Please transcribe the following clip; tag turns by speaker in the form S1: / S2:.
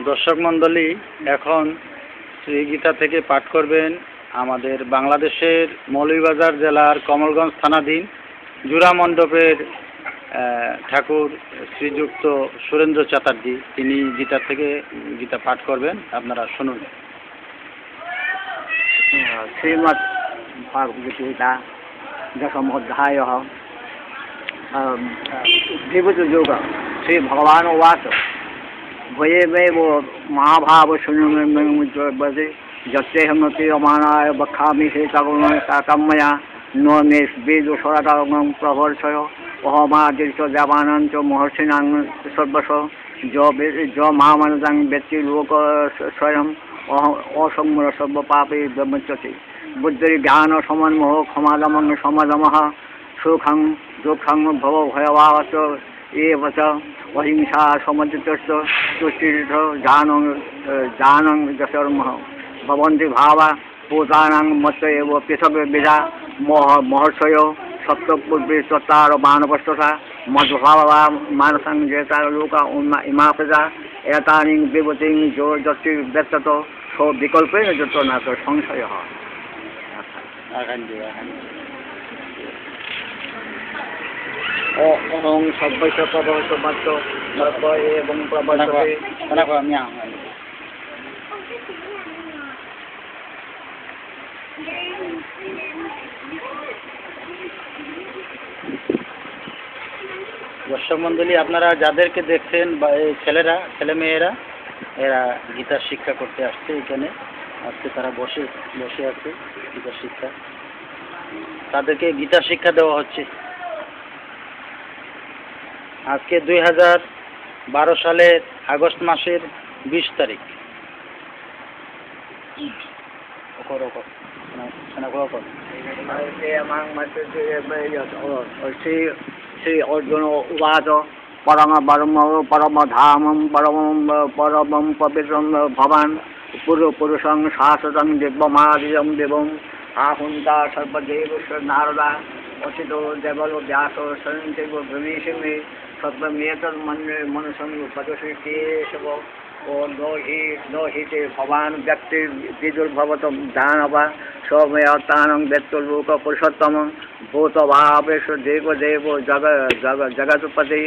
S1: দর্শক মণ্ডলী, এখন শ্রী গীতা থেকে পাঠ করবেন আমাদের বাংলাদেশের মৌলভীবাজার জেলার কমলগঞ্জ থানাধীন জুরা মণ্ডপের ঠাকুর শ্রীযুক্ত সুরেন্দ্র চ্যাটার্জি। তিনি গীতা থেকে গীতা পাঠ করবেন, আপনারা শুনুন।
S2: শ্রীমদ্ ভগবদ্গীতা দশম অধ্যায় विभूतियोग श्री भगवान उवाच भयेमेव महाभाव शून्यते यत्तेहमति अमानाय बखामि हे तमया न मे वेदोषरां प्रवर्षय अहमादिर्च देवानां च महर्षिणां सर्वश ज मामनतां व्यक्ति लोक स्वयं असंवर सर्वपापे ब्रह्मच्यते बुद्धि ज्ञान समन्मोह क्षमादमं समादमः सुखं दुःखं भव भयवावच एव च अहिंसा समचितश्च तुष्टिर्थ जानं दशर्मः भवन्ति भावा भूतानां मत एव पृथक् विधा महर्षयो सप्तपूर्वे चत्वार मानवस्तथा मध्भावा मानसं जेतार लोका इमा प्रजा एतानि विभूतिं जो जति व्यक्तत सो विकल्पेन जतो नाथ संशयः। ओं सब्बैष प्रभवसमाप्त नर्प एवं प्रवर्तते
S1: দর্শক মণ্ডলী, আপনারা যাদেরকে দেখছেন বা এই ছেলেমেয়েরা এরা গীতার শিক্ষা করতে আসছে এখানে। আজকে তারা বসে আছে গীতার শিক্ষা, তাদেরকে গীতার শিক্ষা দেওয়া হচ্ছে। আজকে 2012 সালের আগস্ট মাসের 20 তারিখ।
S2: श्री अर्जुन उवाच परम धामं परमं पवित्रं भवान् पुरुषं शाश्वतं दिव्यमादिजं दिवम् आहुन्ता सर्वदेवस्य नारदा असितो देवलो व्यासो सन्देव भूमिषमे सत्वमेतद् मन्ये मनुष्यं उपदशे केशव ओ नो हि ते भवान् व्यक्तिर्विदुर्भवतं दानवा सौम्यतानं व्यक्तलोकपुरुषोत्तमं भूतभावेषु देवदेवो जगत्पते